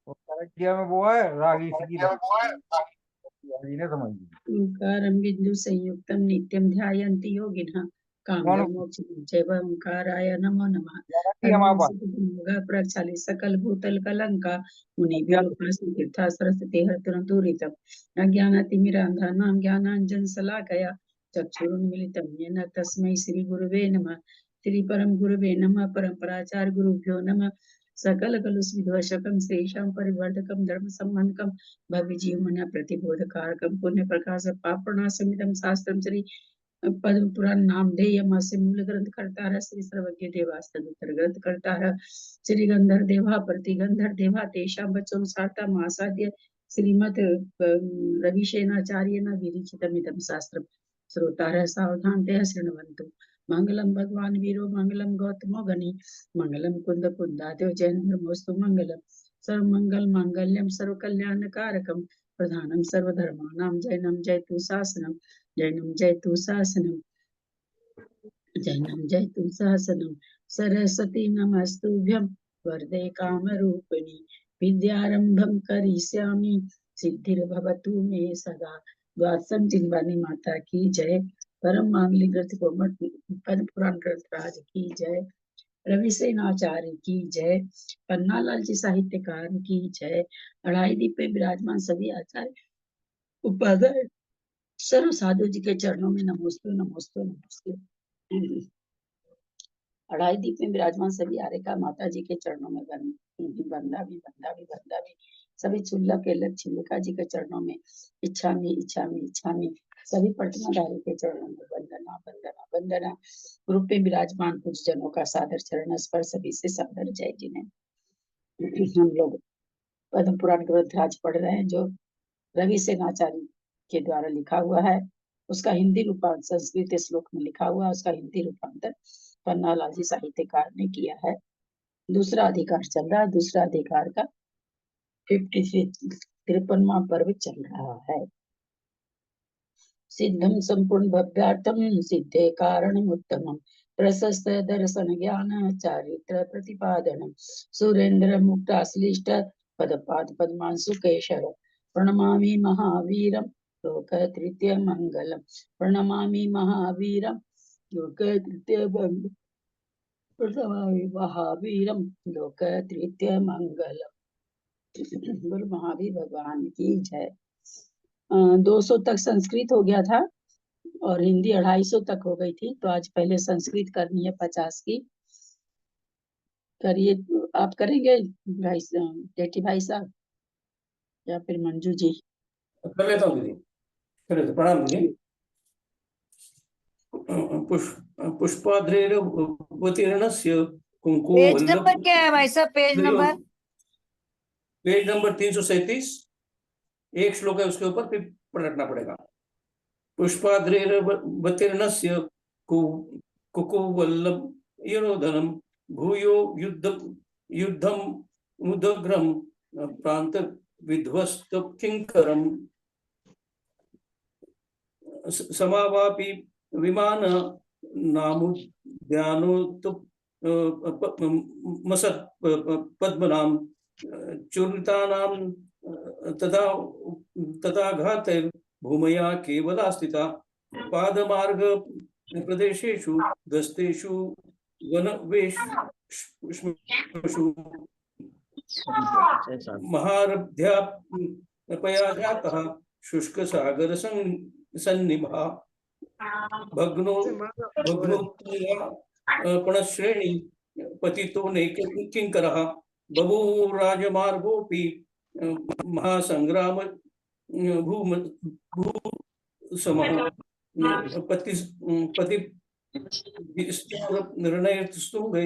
वो तरक्किया में वो है रागी की जी ने समझ ली। ओंकारं बिंदु संयुक्तं नित्यं ध्यायन्ति योगिनः कौन कामदं मोक्षदं चैव ओंकाराय नमो नमः। की हमारे पास? हनुमंसुतमुगा प्रक्षाली सकल भूतल कलंका क्या? मुनिभिरुपासि तीर्था सरस्वती हरतुरंतुरितम् अज्ञानातिमिरान्धानां ज्ञानाञ्जन शलाकया चक्षुरुन्मीलितं येन तस्मै श्री गुरुवे नमः। श्री परम गुरुवे नमः। परम्पराचार्य गुरुभ्यो नमः। सकल कलुषविध्वंसकं श्रीशां परिवर्धकं धर्म संबंधकं भव्य जीवन प्रतिबोधकारकं पुण्य प्रकाश पापनाशमिदं शास्त्रं श्री पद्म पुराण नामधेय मास्य मूल ग्रंथ करता श्री सर्वज्ञ देवास्तुतर ग्रंथ करता श्री गंधर देवा प्रतिगंधर देवा तेषा बच्चों सार्ता मासाद्य श्रीमद रविशेनाचार्य न विरिचितमिदं शास्त्रम् श्रोतारः सावधान ते शृण्वन्तु। मंगलम भगवान वीरो मंगलम गौतमो गणि मंगलम कुंद कुंदादेव जैन धर्मोस्तु मंगलम सर्वमंगल मांगल्यम सर्व कल्याण कारकम प्रधानम सर्वधर्माणां जैनम जयतु शासनम जैनम जयतु शासनम जैनम जयतु शासनम सरस्वती नमस्तुभ्यं वरदे कामरूपिणी विद्यारंभं करिष्यामि सिद्धिर्भवतु मे सदा। द्वादशम जिनवानी माता की जय। परम मांगलिक ग्रंथ कोमट पद्म पुराण ग्रंथ राज की जय। रविसेनाचार्य की जय। पन्नालाल जी साहित्यकार की जय। अढ़ाई दीप पे विराजमान सभी आचार्य उपाध्याय सर्व साधु जी के चरणों में नमोस्तु नमोस्तु नमोस्तु। अढ़ाई दीप में विराजमान सभी आर्यका माता जी के चरणों में बंदा भी सभी चुल्ला के छिल्लिका जी के चरणों में इच्छामी सभी प्रतिमाधारी के चरणों में वंदना वंदना वंदना। ग्रुप में विराजमान कुछ जनों का सादर चरण स्पर्श सभी से सादर जय जिन्हें। हम लोग पद्म पुराण ग्रंथ राज पढ़ रहे हैं जो रवि सेनाचार्य के द्वारा लिखा हुआ है। उसका हिंदी रूपांतर संस्कृत श्लोक में लिखा हुआ है। उसका हिंदी रूपांतर पन्नालाल जी साहित्यकार ने किया है। दूसरा अधिकार चल रहा है। दूसरा अधिकार का 53वां पर्व चल रहा है। सिद्धम संपूर्ण भव्यार्थम सिद्धे कारणम उत्तमम प्रशस्त दर्शन ज्ञान चारित्र प्रतिपादनम सुरेंद्र मुक्ताश्लिष्ट पदपाद पद्मांशु केशर प्रणमामि महावीरम लोक तृतीय मंगलम प्रणमामि महावीरम लोक तृतीय मंगलम प्रणमामि महावीरम लोक तृतीय मंगलम। गुरु महावीर भगवान की जय। 200 तक संस्कृत हो गया था और हिंदी 250 तक हो गई थी, तो आज पहले संस्कृत करनी है 50 की। करिए, आप करेंगे भाई जेठी भाई साहब या फिर मंजू जी? कर लेता हूँ दीदी, कर लेता। प्रणाम दीदी। पुष्पाद्रेरवतीर्णस्य कुंकुम पेज नंबर क्या है भाई साहब? Page number? Page number 337। एक श्लोक है उसके ऊपर, फिर पलटना पड़ेगा। पुष्पाद्रेरवतीर्णस्य कुकुवल्लभ योरोधनम भूयो युद्धम मुदग्रम प्रांत विध्वस्त किंकरम समावापि विमान नामुद्यानोत मसत् पद्मनाम चूर्णितानां तदा तथाघाते भूमया केवला स्थिता पादमार्ग प्रदेशेषु गस्तेषु वनवेषु महारभ्यापया जातः शुष्क सागर सन्निभा भग्नो भग्नोत्तमपणश्रेणी पतितो नैकिंकरः बभूराजमार्गोऽपि महासंग्राम भूसमः पति निर्णयस्तुभे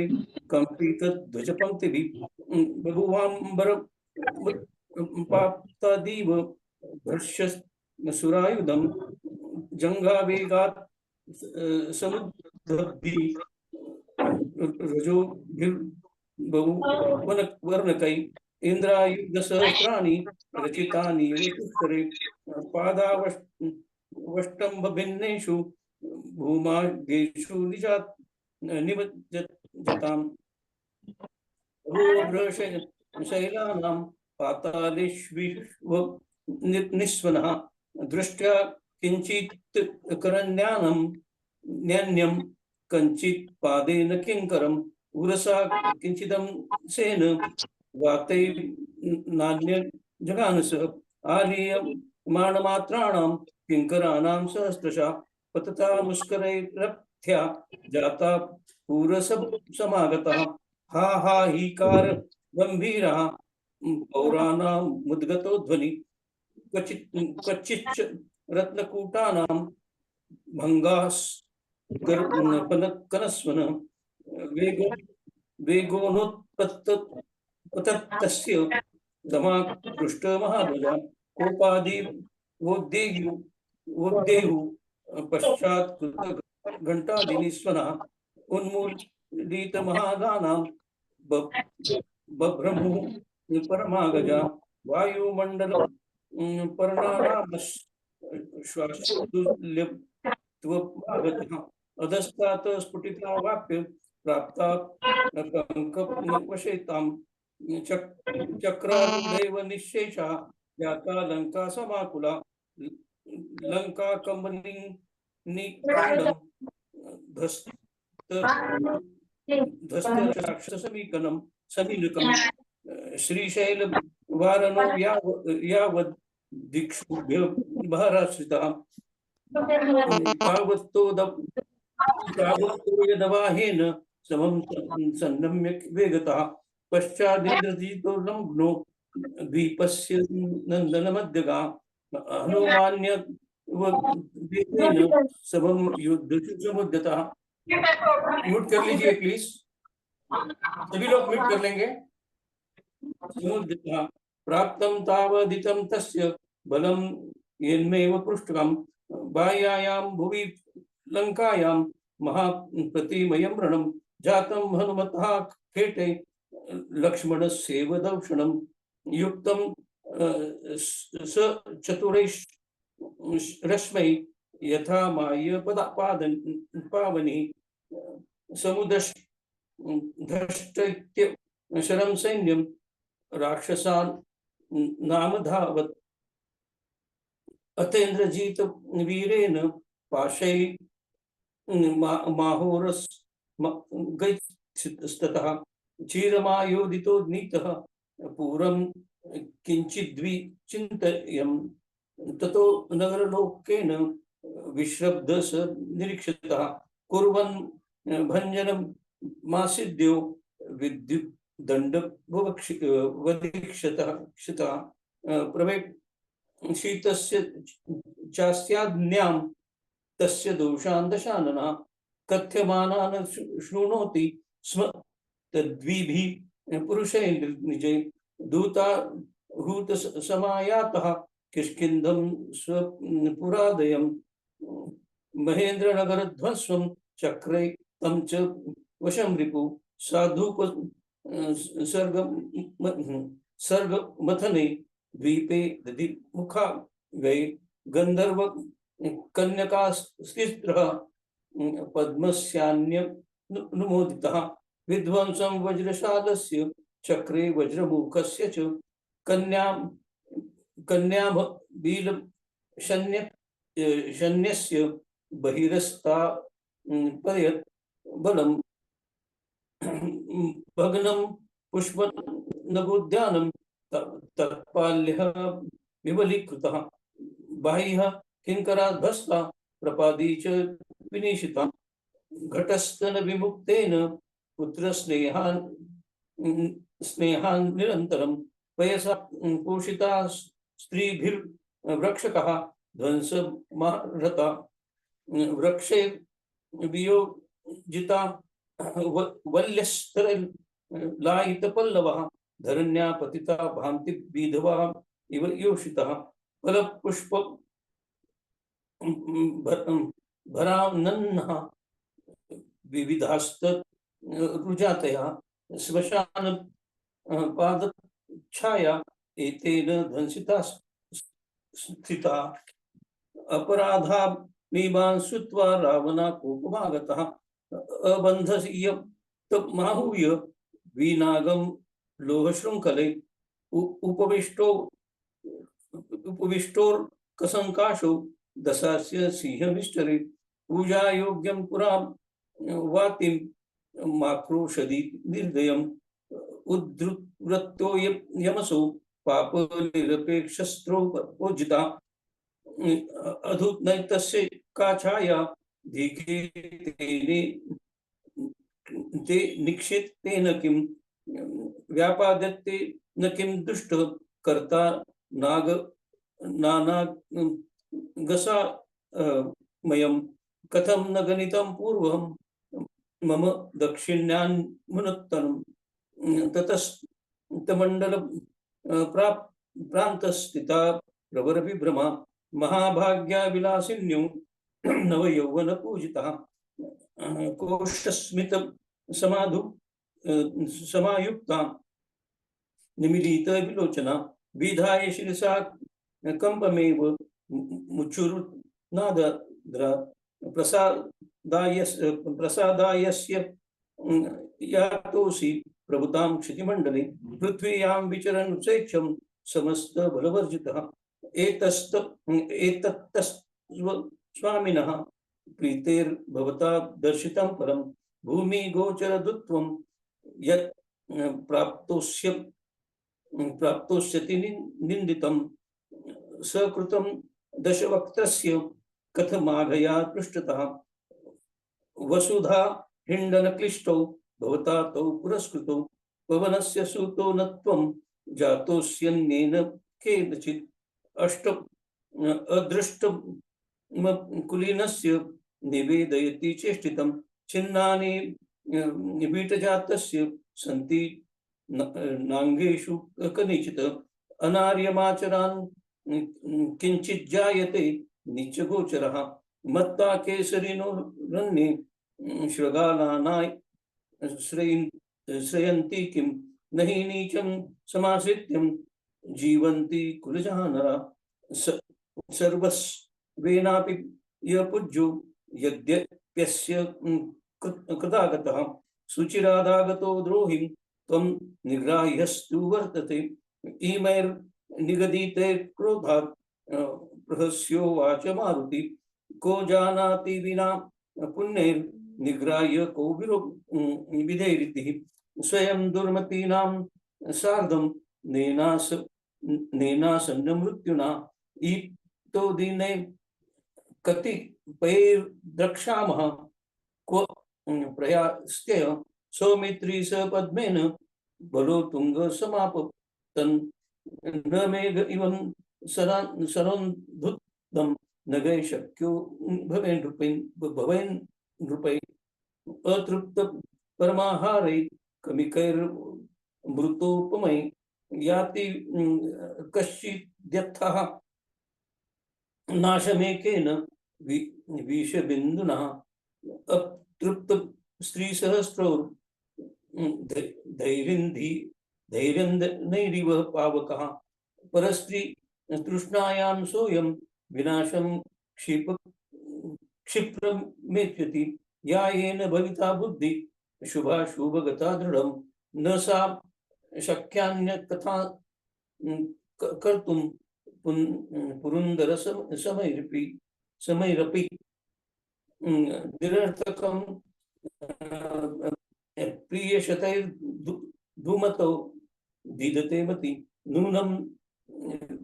कंपित ध्वजपंक्तिभिः बभुवांबर पाप्तादीव भर्ष्य सुरायुधं जंघावेगात् समुद्रब्धि रजो बहुवर्णकै इंद्रायुधसहस्राणि रचितानि ऋतुस्तरे पादावष्टम्भभिन्नेषु भूमागेषु निमज्जताम् शैलानां पातालेष्विव निस्वनः दृष्ट्या किञ्चित् करण्यानं न्यन्यं कञ्चित् पादेन किङ्करम् उरसा किञ्चिदं सेन वातै नान्य जगानस आलीय मानमात्राणां किङ्कराणां सहस्रशः पतता मुष्करैरथ्या जाता पूरसभ समागतः हा हा हीकार गंभीरः पौराणां मुद्गतो ध्वनि क्वचिच्च रत्नकूटानां भंगास कनस्वन वेगो वेगोनुत्पत्तस्य समाकृष्ट महाध्वजा कोपादि वोद्देयु पश्चात् घंटादिनिस्वनः उन्मूलित महागानां बभ्रमु परमागजा वायुमंडल पर्णानामश्वासोल्यत्वमागतः अधस्तात् स्फुटिता वाप्य प्राप्ता कंकवशेतां चक्रारूढैव निश्शेषा जाता लंका समाकुला लंका कंबनिकांडं धस्तराक्षसमीकनं समीनकं श्रीशैल वारणो यावद् दिक्षुभ्य भाराश्रितः तावत्तो यदवाहेन समं सन्नम्य वेगतः पश्चादिन्द्रजितो लम्घ्नो द्वीपस्य नन्दनमध्यगा हनुमान्य समं युद्धसमुद्यतः। म्यूट कर लीजिए प्लीज, सभी लोग म्यूट कर लेंगे। समुद्यतः प्राप्तं तावदितं तस्य बलं येनमेव पृष्ठकं बाह्यायां भुवि लंकायां महाप्रतिमयं रणं जातं हनुमतः खेटे लक्ष्मणस्यैव दौषणं युक्तं स चतुरैश्रश्मै यथा माय पावनी समुदष्टैत्य शरं सैन्यं राक्षसान् नामधावत् अतेन्द्रजीत वीरेण पाशै माहोरस गैस्ततः चीरमायोदितो नीतः पूरं किञ्चिद्विचिन्तयं ततो नगरलोकेन विश्रब्धस निरीक्षितः कुर्वन् भञ्जनं मासिद्यो विद्युत् दंड वदीक्षतः प्रवेशितस्य चास्याज्ञां तस्य दोषान् दशाननः कथ्यमानान् शृणोति स्म तद्विभिः पुरुषैः निजे दूताहूत समायातः किष्किन्धं स्वपुरादयं महेन्द्रनगरध्वंस्वं चक्रे तं च वशं रिपु साधुप सर्गमथने द्वीपे दधि मुखा गए गंधर्व कन्यका स्त्रीस्त्रः पद्मस्यान्यनुमोदितः विध्वंसं वज्रशालस्य चक्रे वज्रमुखस्य च कन्याभील शन्यस्य बहिरस्ता पयत् बलं भग्नं पुष्पनगोद्यानं तत्पाल्यः विवलीकृतः बाह्यः किङ्कराद्भस्ता प्रपादी च विनिशिता घटस्तन विमुक्तेन पुत्रस्नेहान् निरन्तरं पयसा पोषिता स्त्रीभिर्वृक्षकः ध्वंसमारता वृक्षे वियोजिता वल्यस्तरलायितपल्लवः धरण्या पतिता भान्ति विधवा इव योषितः फलपुष्प भरानन्नः विविधास्त रुजातया श्मशान पादच्छाया एतेन ध्वंसिता स्थिता अपराधा मीमांस श्रुत्वा रावणा कोपमागतः अबन्धस्य माहूय वीनागं लोहशृङ्खले उपविष्टो उपविष्टोर्कसंकाशो दशास्य सिंहविष्टरे पूजा योग्यं पुरा वातिं माक्रोशदि निर्दयम् उद्धृतो यमसो पापनिरपेक्षस्त्रो पूजिता अधुनैतस्य का छाया धीके ते निक्षेतेन किं व्यापादत्ते न किं दुष्ट कर्ता नाग नाना गसा मयं कथं न गणितं पूर्वं मम दक्षिण्यान्मुनत्तनं ततस्तमण्डल प्रान्तस्थिता प्रवरविभ्रमा महाभाग्या विलासिन्यो नवयौवनपूजिता कोष्ठस्मित समाधु समायुक्ता निमीलित विलोचना विधाय शिरसा कंपमेव मुचुर्नादद्रा प्रसादायस्य यातोऽसि प्रभुतां क्षितिमण्डले पृथ्व्यां विचरन् स्वेच्छं समस्त बलवर्जितः स्वामिनः प्रीतेर्भवता दर्शितं परं भूमि गोचरदुत्वं यत् प्राप्तोष्यति निन्दितं सकृतं दशवक्त्रस्य कथमाघया पृष्ठतः वसुधा हिण्डनक्लिष्टौ भवता तौ पुरस्कृतौ पवनस्य सूतो न त्वं जातोऽस्यन्येन केनचित् अष्ट अदृष्ट कुलीनस्य निवेदयति चेष्टितं छिन्नानि बीटजातस्य सन्ति नाङ्गेषु कनिचित् अनार्यमाचरान् किञ्चिज्जायते नित्यगोचरः मत्ता केसरिनो रण्ये शृगालानाय श्रयन्ति किं न हि नीचं समाश्रित्यं जीवन्ति कुलजानरा सर्वस्वेनापि यपूज्यो यद्यप्यस्य कृतागतः सुचिरादागतो द्रोहिं त्वं निग्राह्यस्तु वर्तते इमैर्निगदिते क्रोधात् प्रहस्योवाच मारुति को जानाति विना पुण्यैर्निग्राह्य को विधेरितिः स्वयं दुर्मतीनां सार्धं नेनासन्न मृत्युना ईप्तो दिने कतिपयैर्द्रक्ष्यामः क्व प्रयास्त्य सौमित्री स पद्मेन बलो तुंग समापतन् न मेघ इवं सरोन्धुतं नगै शक्यो भवेन् नृपै अतृप्त परमाहारै कमिकैर्मृतोपमै याति कश्चिद्यथः नाशमेकेन विषबिन्दुना अतृप्त स्त्रीसहस्रौ धैर्यन्दैरिव पावकः परस्त्री तृष्णायां सोऽयं विनाशं क्षिप्रमेत्यति या येन भविता बुद्धि शुभाशुभगता दृढं न सा शक्यान्यकथा कर्तुं पुरन्दर समैरपि निरर्थकं प्रियशतैर्धूमतो दीदते मति नूनं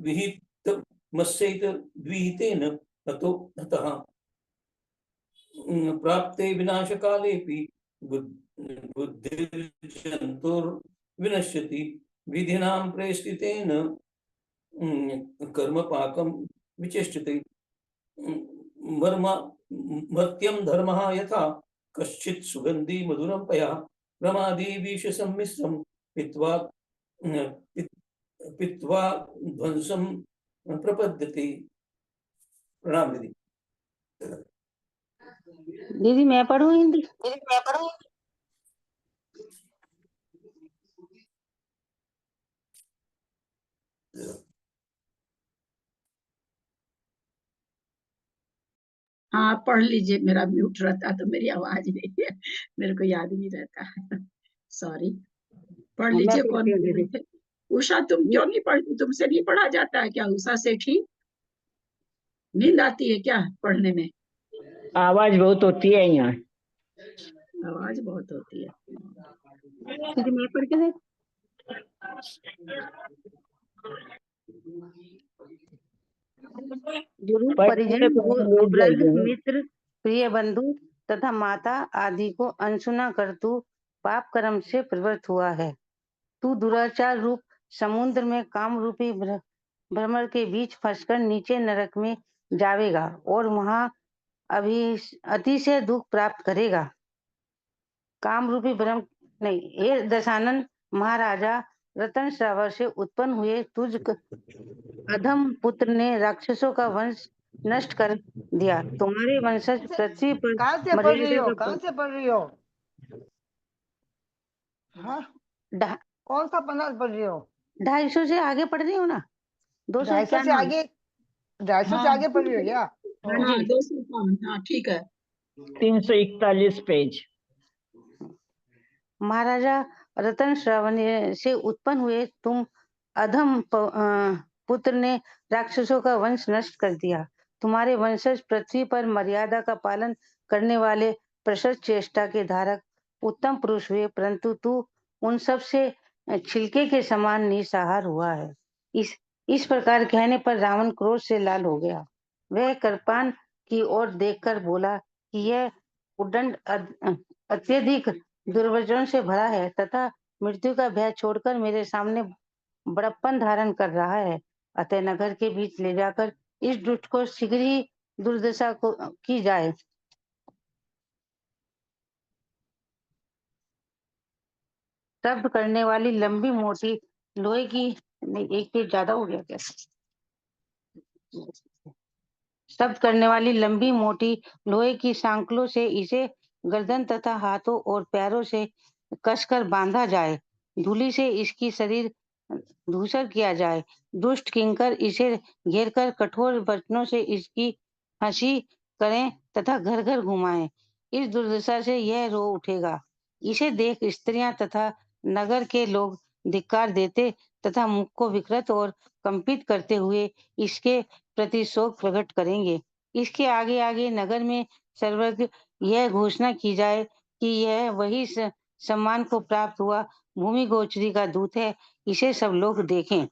विहितमस्यैत द्विहितेन ततो हतः प्राप्ते विनाशकालेऽपि बुद्धिर्जन्तुर्विनश्यति विधिनां प्रेषितेन कर्मपाकं विचेष्टते मर्त्यं धर्मः यथा कश्चित् सुगन्धि मधुरं पया प्रमादी विषसम्मिश्रं पित्वा ध्वंसं प्रपद्यते। प्रणाम दीदी। दीदी मैं पढ़ूं हिंदी? हाँ पढ़ लीजिए, मेरा म्यूट रहता तो मेरी आवाज नहीं है, मेरे को याद ही नहीं रहता। सॉरी, पढ़ लीजिए। कौन बोल रहे थे? उषा तुम क्यों नहीं पढ़ती? तुमसे नहीं पढ़ा जाता है क्या उषा सेठी? नींद आती है क्या पढ़ने में? आवाज बहुत होती है यहाँ। आवाज बहुत होती है। दीदी मैं पढ़ के देख। गुरु परिजन वृद्ध मित्र प्रिय बंधु तथा माता आदि को अनसुना कर तू पाप कर्म से प्रवृत्त हुआ है। तू दुराचार रूप समुद्र में काम रूपी भ्रमर के बीच फंसकर नीचे नरक में जावेगा और वहां अभी अतिशय दुख प्राप्त करेगा। काम रूपी भ्रम नहीं, हे दशानन महाराजा, रतन श्रावर से उत्पन्न हुए तुझ अधम पुत्र ने राक्षसों का वंश नष्ट कर दिया। तुम्हारे वंशज पृथ्वी पर कहाँ से पढ़ रही हो? कहाँ से पढ़ रही हो? हाँ, ढा- कौन सा पन्ना पढ़ रही हो? 250 से आगे पढ़ रही हो ना? 250 से आगे? 250 से आगे पढ़ रही हो क्या? हाँ 205, हाँ ठीक है। 341 पेज। महाराजा रतन श्रवण से उत्पन्न हुए तुम अधम पुत्र ने राक्षसों का वंश नष्ट कर दिया। तुम्हारे वंशज पृथ्वी पर मर्यादा का पालन करने वाले प्रशस्त चेष्टा के धारक उत्तम पुरुष हुए, परंतु तू उन सब से छिलके के समान निसहार हुआ है। इस प्रकार कहने पर रावण क्रोध से लाल हो गया। वह कृपान की ओर देखकर बोला कि यह उद्दंड अत्यधिक दुर्वचनों से भरा है तथा मृत्यु का भय छोड़कर मेरे सामने बड़प्पन धारण कर रहा है। अतः नगर के बीच ले जाकर इस दुष्ट को शीघ्र ही दुर्दशा को की जाए। शब्द करने वाली लंबी मोटी लोहे की, नहीं एक पेज ज्यादा हो गया क्या? शब्द करने वाली लंबी मोटी लोहे की सांकलों से इसे गर्दन तथा हाथों और पैरों से कसकर बांधा जाए। धूली से इसकी शरीर धूसर किया जाए। दुष्ट किंकर इसे घेरकर कठोर वचनों से इसकी हंसी करें तथा घर घर घुमाएं। इस दुर्दशा से यह रो उठेगा। इसे देख स्त्रियां तथा नगर के लोग धिक्कार देते तथा मुख को विकृत और कंपित करते हुए इसके प्रति शोक प्रकट करेंगे। इसके आगे आगे नगर में सर्वज्ञ यह घोषणा की जाए कि यह वही सम्मान को प्राप्त हुआ भूमि गोचरी का दूत है। इसे सब लोग देखें।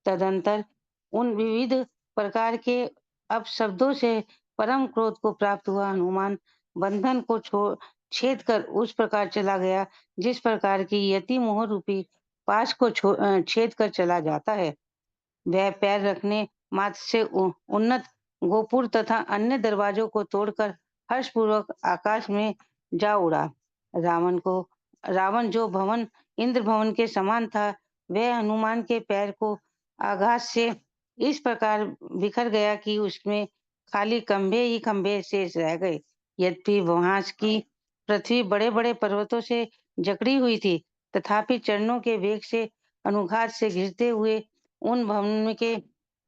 तदंतर उन विविध प्रकार के अपशब्दों से परम क्रोध को प्राप्त हुआ हनुमान बंधन को छेद कर उस प्रकार चला गया जिस प्रकार की यति मोह रूपी पाश को छेद कर चला जाता है। वह पैर रखने मात्र से उन्नत गोपुर तथा अन्य दरवाजों को तोड़कर हर्षपूर्वक आकाश में जा उड़ा। रावण जो भवन इंद्र भवन के समान था, वह हनुमान के पैर को आघात से इस प्रकार बिखर गया कि उसमें खाली खंभे ही खंभे शेष रह गए। यद्यपि वहां की पृथ्वी बड़े बड़े पर्वतों से जकड़ी हुई थी, तथापि चरणों के वेग से अनुघात से गिरते हुए उन भवन के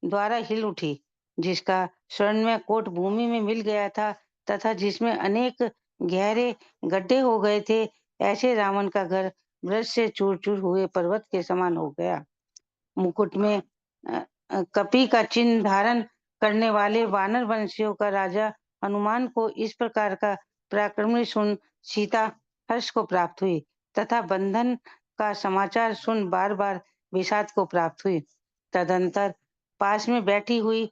द्वारा हिल उठी, जिसका स्वर्णमय कोट भूमि में मिल गया था तथा जिसमें अनेक गहरे गड्ढे हो गए थे। ऐसे रावण का घर ब्रज से चूर चूर हुए पर्वत के समान हो गया। मुकुट में कपि का चिन्ह धारण करने वाले वानर वंशियों का राजा हनुमान को इस प्रकार का पराक्रमी सुन सीता हर्ष को प्राप्त हुई तथा बंधन का समाचार सुन बार बार विषाद को प्राप्त हुई। तदंतर पास में बैठी हुई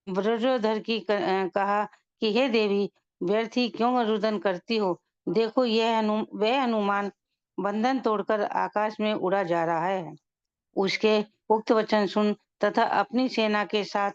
ब्रजोधर की कहा कि हे देवी, व्यर्थ ही क्यों रुदन करती हो? देखो वह हनुमान बंधन तोड़कर आकाश में उड़ा जा रहा है। उसके उक्त वचन सुन तथा अपनी सेना के साथ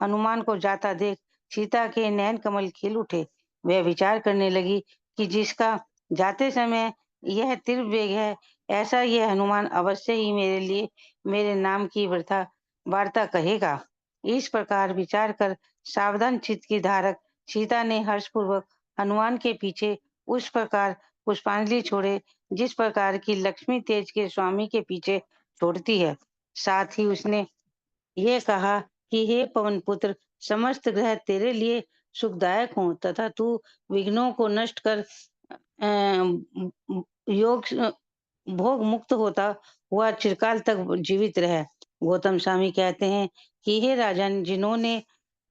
हनुमान को जाता देख सीता के नयन कमल खिल उठे। वह विचार करने लगी कि जिसका जाते समय यह तीव्र वेग है, ऐसा यह हनुमान अवश्य ही मेरे लिए मेरे नाम की वृथा वार्ता कहेगा। इस प्रकार विचार कर सावधान चित्त की धारक सीता ने हर्षपूर्वक हनुमान के पीछे उस प्रकार पुष्पांजलि छोड़े जिस प्रकार की लक्ष्मी तेज के स्वामी के पीछे छोड़ती है। साथ ही उसने ये कहा कि हे पवन पुत्र, समस्त ग्रह तेरे लिए सुखदायक हों तथा तू विघ्नों को नष्ट कर योग भोग मुक्त होता हुआ चिरकाल तक जीवित रहे। गौतम स्वामी कहते हैं कि हे राजन, जिन्होंने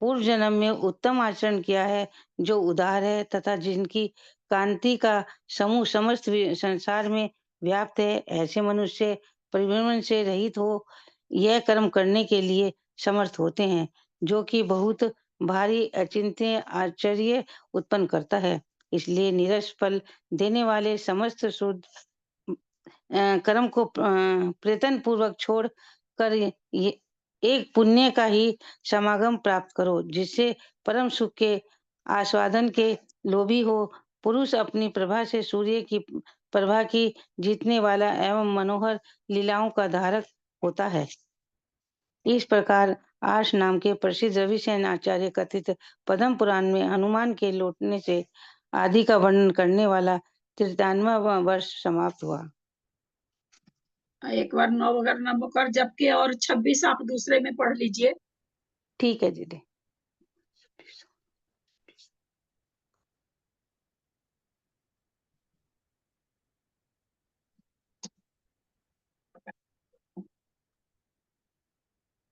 पूर्व जन्म में उत्तम आचरण किया है, जो उदार है तथा जिनकी कांति का समूह समस्त संसार में व्याप्त है, ऐसे मनुष्य परिभ्रमण से रहित हो यह कर्म करने के लिए समर्थ होते हैं, जो कि बहुत भारी अचिंत्य आश्चर्य उत्पन्न करता है। इसलिए निरस फल देने वाले समस्त शुद्ध कर्म को प्रयत्न पूर्वक छोड़ कर ये एक पुण्य का ही समागम प्राप्त करो, जिससे परम सुख के आस्वादन के लोभी हो। पुरुष अपनी प्रभा से सूर्य की प्रभा की जीतने वाला एवं मनोहर लीलाओं का धारक होता है। इस प्रकार आर्ष नाम के प्रसिद्ध रविसेन आचार्य कथित पद्म पुराण में हनुमान के लौटने से आदि का वर्णन करने वाला 93वां वर्ष समाप्त हुआ। एक बार 9 अगर नंबर जबकि और 26 आप दूसरे में पढ़ लीजिए। ठीक है दीदी।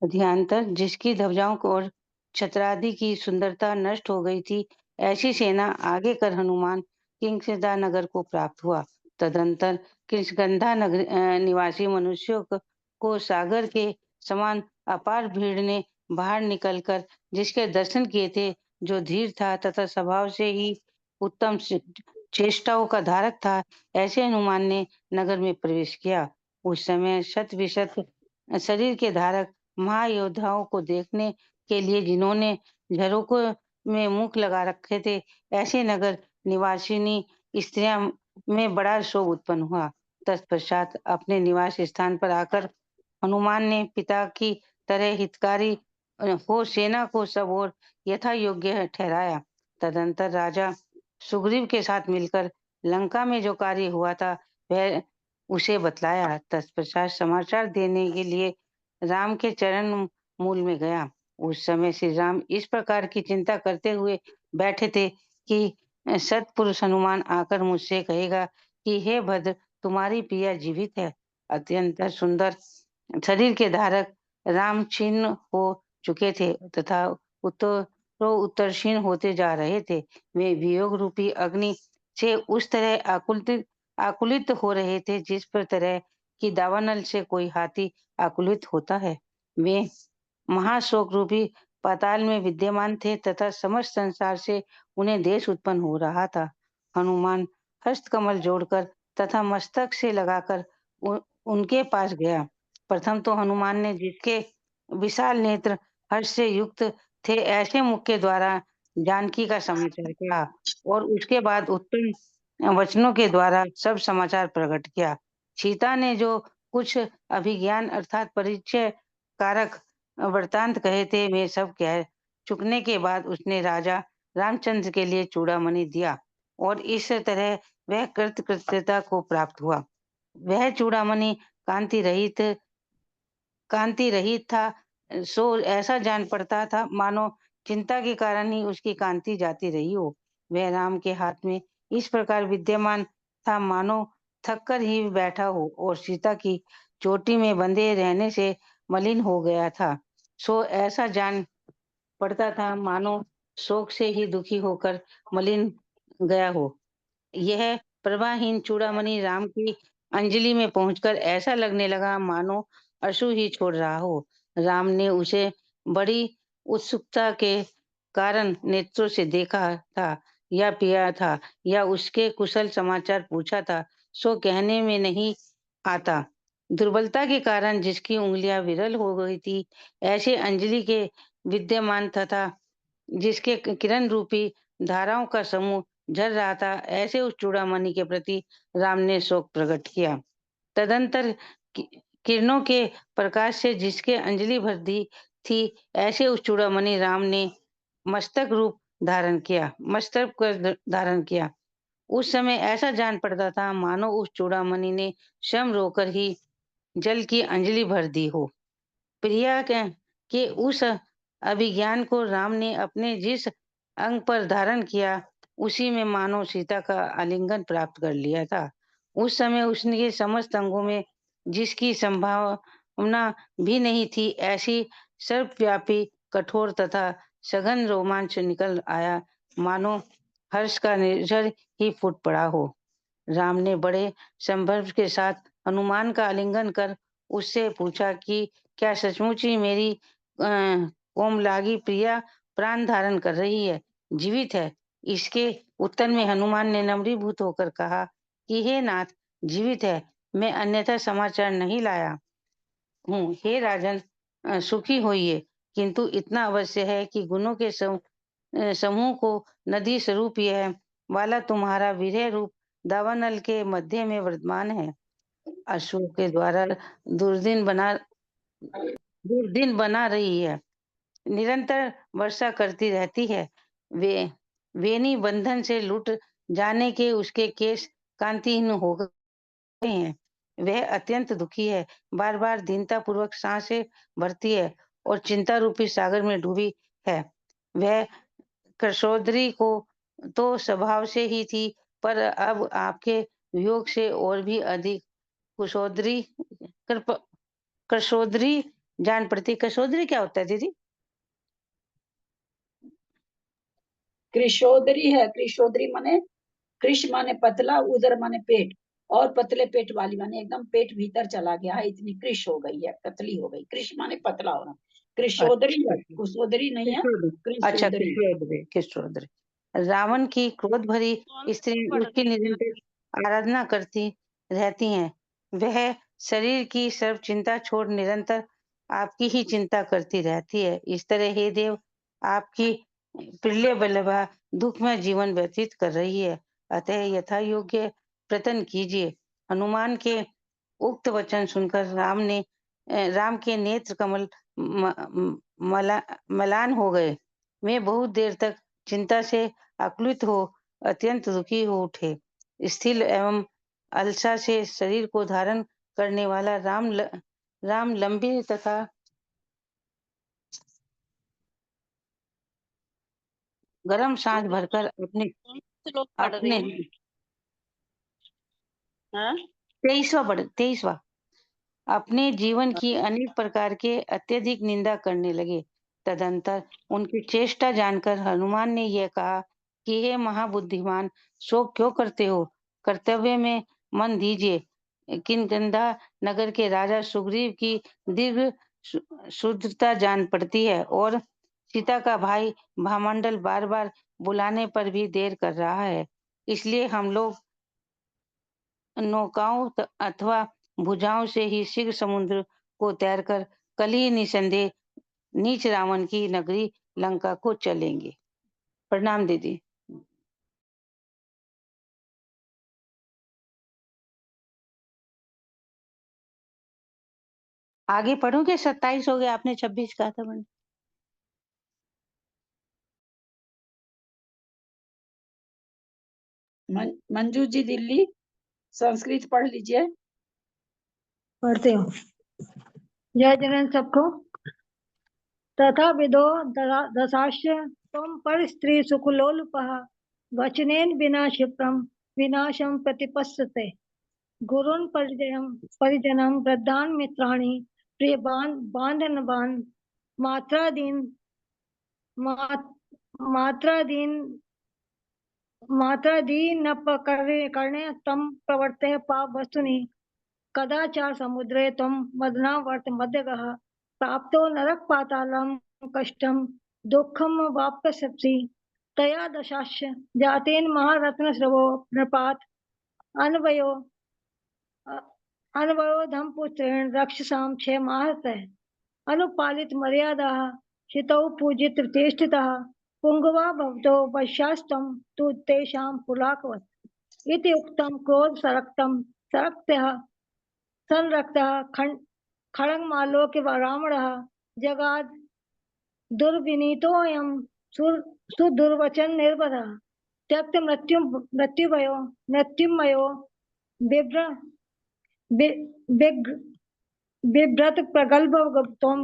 अध्यांतर जिसकी ध्वजाओं को और छत्रादि की सुंदरता नष्ट हो गई थी, ऐसी सेना आगे कर हनुमान किंशदा नगर को प्राप्त हुआ। तदंतर किष्किंधा नगर निवासी मनुष्यों को सागर के समान अपार भीड़ ने बाहर निकलकर जिसके दर्शन किए थे, जो धीर था तथा स्वभाव से ही उत्तम चेष्टाओं का धारक था, ऐसे हनुमान ने नगर में प्रवेश किया। उस समय शत विशत शरीर के धारक महायोद्धाओं को देखने के लिए जिन्होंने झरोकों में मुख लगा रखे थे, ऐसे नगर निवासिनी स्त्रियां में बड़ा शोक उत्पन्न हुआ। तत्पश्चात अपने निवास स्थान पर आकर हनुमान ने पिता की तरह हितकारी हो सेना को सब ओर यथा योग्य ठहराया। तदंतर राजा सुग्रीव के साथ मिलकर लंका में जो कार्य हुआ था वह उसे बतलाया। तत्पश्चात समाचार देने के लिए राम के चरण मूल में गया। उस समय श्री राम इस प्रकार की चिंता करते हुए बैठे थे कि सत्पुरुष हनुमान आकर मुझसे कहेगा कि हे भद्र, तुम्हारी प्रिया जीवित है। अत्यंत सुंदर शरीर के धारक राम छिन्न हो चुके थे तथा उत्तरशीन होते जा रहे थे। वे वियोग रूपी अग्नि से उस तरह आकुलित हो रहे थे जिस पर तरह की दावानल से कोई हाथी आकुलित होता है। वे महाशोक रूपी पाताल में विद्यमान थे तथा समस्त संसार से उन्हें देश उत्पन्न हो रहा था। हनुमान हस्त कमल जोड़कर तथा मस्तक से लगाकर उनके पास गया। प्रथम तो हनुमान ने जिसके विशाल नेत्र हर्ष से युक्त थे ऐसे मुख के द्वारा जानकी का समाचार किया और उसके बाद उत्तम वचनों के द्वारा सब समाचार प्रकट किया। सीता ने जो कुछ अभिज्ञान अर्थात परिचय कारक वृतांत कहे थे वे सब कह चुकने के बाद उसने राजा रामचंद्र के लिए चूड़ामणि दिया और इस तरह वह कृतकृत्यता को प्राप्त हुआ। वह चूड़ामणि कांति रहित था, सो ऐसा जान पड़ता था मानो चिंता के कारण ही उसकी कांति जाती रही हो। वह राम के हाथ में इस प्रकार विद्यमान था मानो थककर ही बैठा हो और सीता की चोटी में बंधे रहने से मलिन हो गया था, सो ऐसा जान पड़ता था मानो शोक से ही दुखी होकर मलिन गया हो। यह प्रभाहीन चूड़ामणि राम की अंजलि में पहुंचकर ऐसा लगने लगा मानो अश्रु ही छोड़ रहा हो। राम ने उसे बड़ी उत्सुकता के कारण नेत्रों से देखा था या पिया था या उसके कुशल समाचार पूछा था, सो कहने में नहीं आता। दुर्बलता के कारण जिसकी उंगलियां विरल हो गई थी, ऐसे अंजलि के विद्यमान तथा जिसके किरण रूपी धाराओं का समूह झर रहा था, ऐसे उस चूड़ामणि के प्रति राम ने शोक प्रकट किया। तदंतर किरणों के प्रकाश से जिसके अंजलि भर दी थी, ऐसे उस चूड़ामणि राम ने मस्तक कर धारण किया। उस समय ऐसा जान पड़ता था मानो उस चूड़ामणि ने स्वयं रोकर ही जल की अंजलि भर दी हो। प्रिया के उस अभिज्ञान को राम ने अपने जिस अंग पर धारण किया, उसी में मानो सीता का आलिंगन प्राप्त कर लिया था उस समय उसके समस्त अंगों में जिसकी संभावना भी नहीं थी, ऐसी सर्वव्यापी, कठोर तथा सघन रोमांच निकल आया, मानो हर्ष का निर्झर ही फूट पड़ा हो। राम ने बड़े संभ्रम के साथ हनुमान का आलिंगन कर उससे पूछा कि क्या सचमुच ही मेरी कोमलागी प्रिया प्राण धारण कर रही है, जीवित है? इसके उत्तर में हनुमान ने नम्रीभूत होकर कहा कि हे नाथ, जीवित है, मैं अन्यथा समाचार नहीं लाया हूँ। हे राजन, सुखी होइए, किंतु इतना अवश्य है कि गुणों के समूह को नदी स्वरूप यह वाला तुम्हारा विरह रूप दावानल के मध्य में वर्तमान है। अशोक के द्वारा दुर्दिन बना रही है, निरंतर वर्षा करती रहती है। वे वेणी बंधन से लुट जाने के उसके केश कांतिहीन हो गए हैं। वह अत्यंत दुखी है, बार बार दीनता पूर्वक सांसें भरती है और चिंता रूपी सागर में डूबी है। वह कृशोदरी को तो स्वभाव से ही थी, पर अब आपके वियोग से और भी अधिक कुशोदरी कृशोदरी जान पड़ती। कृशोदरी क्या होता है दीदी? कृशोदरी है, कृशोदरी माने कृष माने पतला, उदर माने पेट, और पतले पेट वाली माने एकदम पेट भीतर चला गया है, इतनी कृष हो गई है, पतली हो गई। कृष माने पतला होना, कृशोदरी है, कुशोदरी नहीं है, अच्छा, कृशोदरी। कृष्णोदरी। रावण की क्रोध भरी स्त्री उसकी निरंतर आराधना करती रहती हैं। वह शरीर की सर्व चिंता छोड़ निरंतर आपकी ही चिंता करती रहती है। इस तरह हे देव, आपकी प्रिय बल्लभा दुखमय जीवन व्यतीत कर रही है, अतः यथा योग्य प्रयत्न कीजिए। हनुमान के उक्त वचन सुनकर राम के नेत्र कमल मलान हो गए। वे बहुत देर तक चिंता से आकुलित हो अत्यंत दुखी हो उठे। स्थिर एवं अलसा से शरीर को धारण करने वाला राम लंबी तथा गरम सांस भरकर अपने 23वां अपने जीवन की अनेक प्रकार के अत्यधिक निंदा करने लगे। तदंतर उनकी चेष्टा जानकर हनुमान ने यह कहा कि हे महाबुद्धिमान, शोक क्यों करते हो? कर्तव्य में मन दीजिए। किंकंधा नगर के राजा सुग्रीव की दीर्घ शुद्धता जान पड़ती है और सीता का भाई भामंडल बार बार बुलाने पर भी देर कर रहा है। इसलिए हम लोग नौकाओं अथवा भुजाओं से ही शीघ्र समुद्र को तैरकर कल ही निसंदेह नीच रावण की नगरी लंका को चलेंगे। प्रणाम दीदी। आगे पढ़ोगे? 27 हो गया, आपने 26 कहा था मैंने। मंजू जी दिल्ली, संस्कृत पढ़ लीजिए। पढ़ते हो। जय जगन सबको। तथा विदो दशाश्य त्वं पर स्त्री सुकुलोलुपः वचनेन विना क्षिप्रम विनाशम प्रतिपस्यते। गुरुन् परिजनं वृद्धान् मित्राणि प्रिय बान्धवान् मात्रादीनपकर्णे तं प्रवर्तय पापवस्तुनि कदाचार समुद्रे त्वं मदनावर्त मध्यगः प्राप्तो नरक पातालं कष्टं दुःखं वाप्स्यसि तया दशाश्च जातेन महारत्नस्रवो नृपात् अन्वयो धमपुत्रेण रक्षसां क्षेमाहतः अनुपालित मर्यादाः शितौ पूजित चेष्टितः पुंगवा भवतो वश्यास्तं तु तेषां पुलाकवत् इति उक्तं क्रोध सरक्तः संरक्तः खड्गमालोक्य रावणः जगाद दुर्विनीतोऽयं सुदुर्वचन निर्बधः त्यक्त मृत्युमयो बिभ्रत प्रगल्भत्वं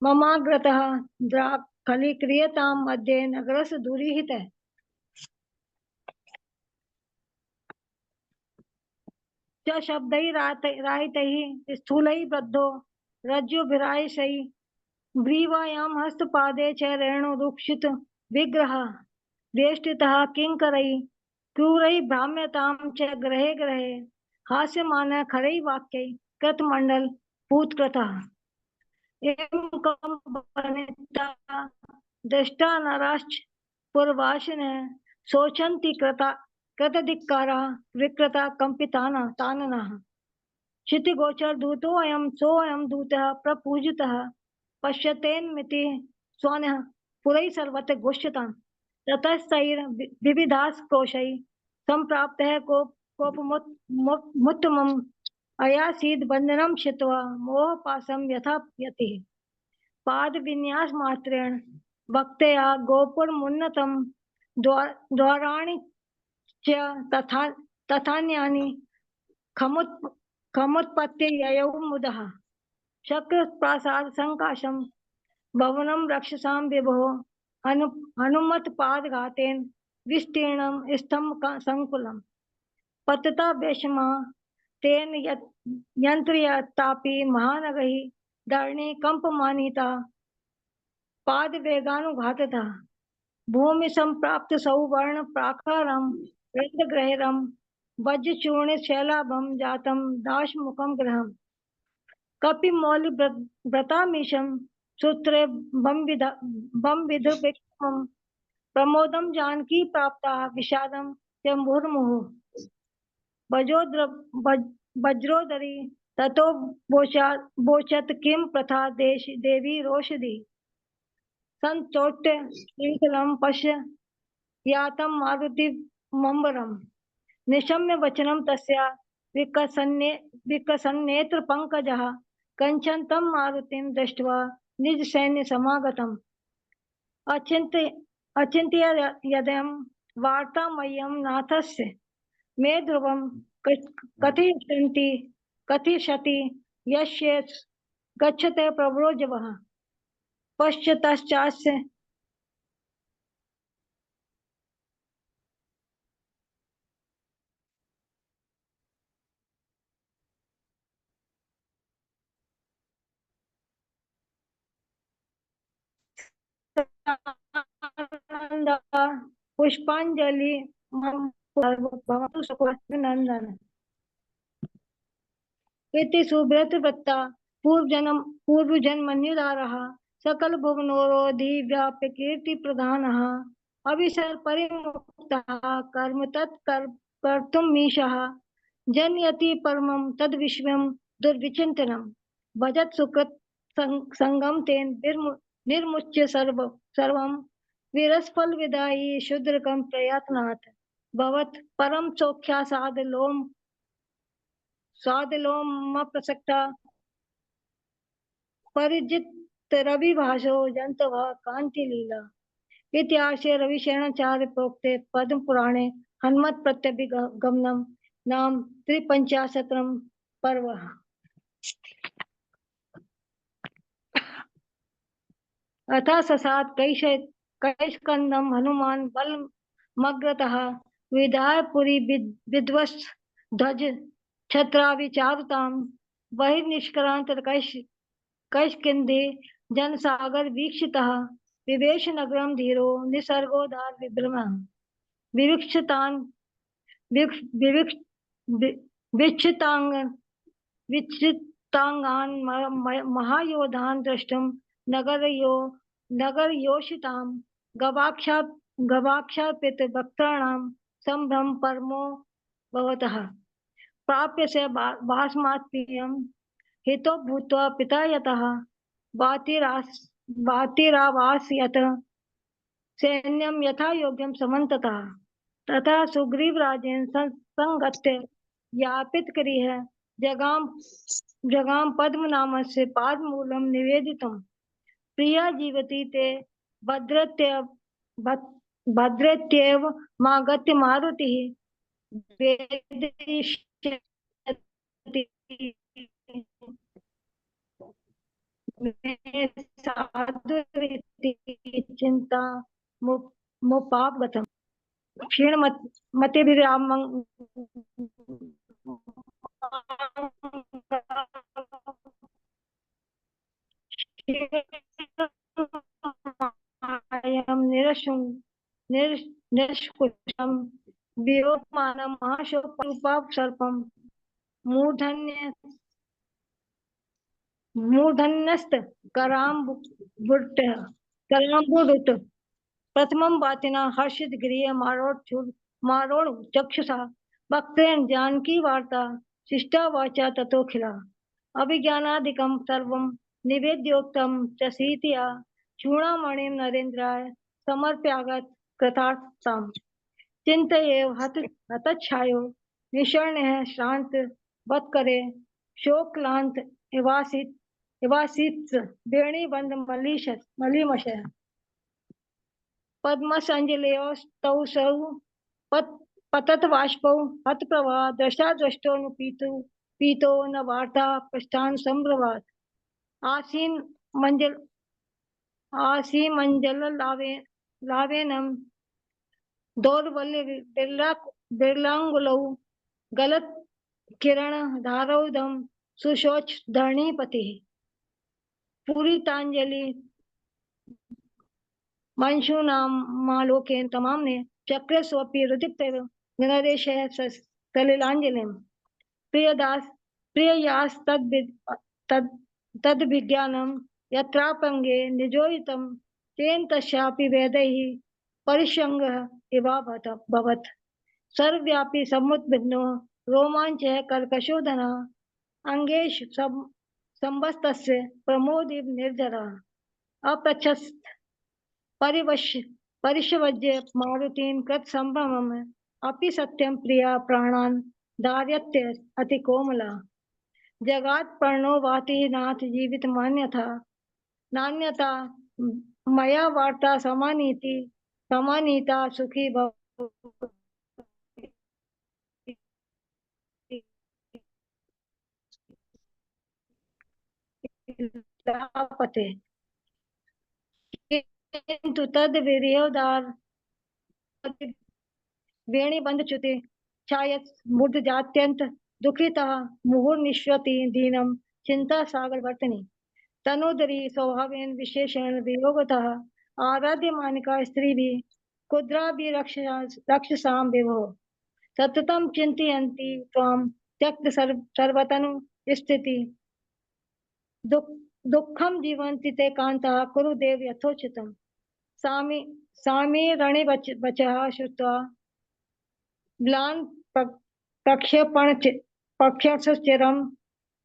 ममाग्रतः खलीक्रियतां मध्ये नगरस्य दुरीहितः। च शब्दैः राहितैः स्थूलैः बद्धो रज्जुभिराशैः ग्रीवायां हस्तपादे च रेणुरुक्षित विग्रह वेष्टितः किङ्करैः क्रूरैः भ्राम्यतां च ग्रहे ग्रहे हास्यमानः खरैः वाक्यैः कृतमण्डल पूतकृतः एवं कंपनिता दृष्टा नराश्च पूर्वाशिनः शोचन्ति कृतधिक्कारा विकृता कंपिताना ताननः क्षितिगोचर दूतोऽयं सोऽयं दूतः प्रपूजितः पश्यतेन्मिति स्वानः पुरैः सर्वत्र गोष्ठताम् ततस्तैर्विविधास्क्रोशैः सम्प्राप्तः कोपमुत्तमम् अयासीद् बन्धनं छित्त्वा मोहपाशं यथा यतिः पादविन्यासमात्रेण भक्त्या गोपुरमुन्नतं द्वाराणि च तथान्यानि खमुत्पत्ति ययौ मुदः शक्रप्रासाद संकाशं भवनं रक्षसां विभो हनुमत्पादघातेन विस्तीर्णं स्तंभ संकुलं पतता वेशमा तेन यन्त्रयतापि महानगैः धरणी कंपमानिता पादवेगानुघाततः भूमि संप्राप्त सौवर्ण प्राकारं रंध्रग्रहरं वज्रचूर्ण शैलाभं जातं दाशमुखं गृहम् कपिमौलि व्रतामीशं सूत्रे बंविध विक्रमं प्रमोदं जानकी प्राप्ता विषादं च मुहुर्मुहुः वज्रोदरी ततो बोचत किं प्रथा देवी रोषधि संचोट्य श्रृंखलं पश्य यातं मारुति मंबरम निशम्य वचनं तस्या विकसन्नेत्र पंकजः कंचन्तं मारुतिं दृष्ट्वा निज सैन्य समागतम् अचिन्त्य यदयं वार्तामय्यं नाथस्य मे ध्रुवं कथयिष्यति यस्य गच्छते प्रव्रोजवः पश्चाच्च पुष्पांजलि नंदन इति सुब्रत वृत्ता पूर्व जन्मन्युदारः सकल भुवनोरोधि व्याप्य कीर्ति प्रधानः अविसर परिमुक्तः कर्म तत्कर्तुं मीशः जनयति परमं तद विश्वं दुर्विचिन्तनं भजत सुकृत संगम तेन निर्मुच्य सर्वं विरसफल विदायी शूद्रकं प्रयत्नात् भवत् परम सौख्या सादलोम प्रसक्ता परिजित रविभाषो जंतव कांति लीला इतिहासे रविशरणाचार्य प्रोक्ते पद्म पुराणे हनुमत प्रत्यभिगमनम नाम 53 पर्व अथा ससात कैशकंदम हनुमान बल मग्रतः विधाय पुरी विध्वस्त ध्वज छत्राविचारुताम बहिर्निष्क्रांत कैशकिंदे जनसागर वीक्षितः विवेश नगरम धीरो निसर्गोदार विभ्रमः विक्षितांगान महायोधान दृष्टुम नगरयोषितां गवाक्षार्पित भक्तानां संभ्रम परमो भवतः प्राप्य से भास्मात्प्रियं हितो भूत्वा पिता यतः बातिरावासयत सैन्यं यथा योग्यं समन्ततः तथा सुग्रीवराजेन संगत्य यापितकरिः जगाम पद्मनामस्य पादमूलं निवेदितं प्रिया जीवति ते भद्रेत्येव मागत्य मारुतिः वेदिष्यति साधुरिति चिंता मुपापगतम् क्षीणमतिभिरामं निरशकुशम वियोगमानं महाशोकरूपापसर्पं मूर्धन्य मूर्धन्यस्त कराम्बुरुत प्रथमं वातिना हर्षित गृह मारोड़ चक्षुषा भक्तेन जानकी वार्ता शिष्टा वाचा ततोखिला अभिज्ञानादिकं सर्वं निवेद्योक्तं च सीतया चूड़ामणिं नरेन्द्राय समर्प्यागत कृतार्थताम् चिन्तयेव हतच्छायो निशर्णः श्रांत वत्करे शोकलांत इवासित वेणीबंध मलिमशः पद्मसंजलयोस्तौ सौ पतत बाष्पौ हतप्रभा दृष्टो नु पीतो न वार्ता प्रस्थान संभ्रवात आसी मंजल लावेनम दौर्बल्य बिरलांगुलौ गलत किरण धारौदम सुशोच धरणीपति पूरितांजलि मंशूनाम मालोकेन तमाम ने चक्र स्वपी रुदित निनादेश सलिलांजलिम प्रियदास प्रिययास तद विज्ञानम यत्रापंगे निजोहितम तेन तस्यापि वेदैः परिसंगः इवाभवत् सर्वव्यापी समुद्विग्नो रोमांच कर्कशोधना अंगेश संबस्तस्य प्रमोदिव निर्जरा अप्रच्छस्त परिशवज्य मारुतीन कृत संभ्रमम अपि सत्यम प्रिया प्राणान दार्यत्य अति कोमला जगात पर्णो वाति नाथ जीवित मान्यथा नान्यता मया वार्ता समानीता सुखी भव पते किंतु तद वीर्योदार वेणी बंध च्युति छायत मूर्ध जात्यंत दुखिता मुहुर्निश्वति दीनम चिंता सागर वर्तनी तनोदरी स्वभावेन विशेषण वियोगतः आराध्य मानिका स्त्री भी कुद्रा भी रक्षसाम विभो सततम चिंतयन्ति त्वाम त्यक्त सर्वतनु स्थिति दुखम जीवन्ति ते कांता कुरु देव यथोचितम सामी रणे बचः श्रुत्वा म्लान प्रक्षेपण पक्षचिरम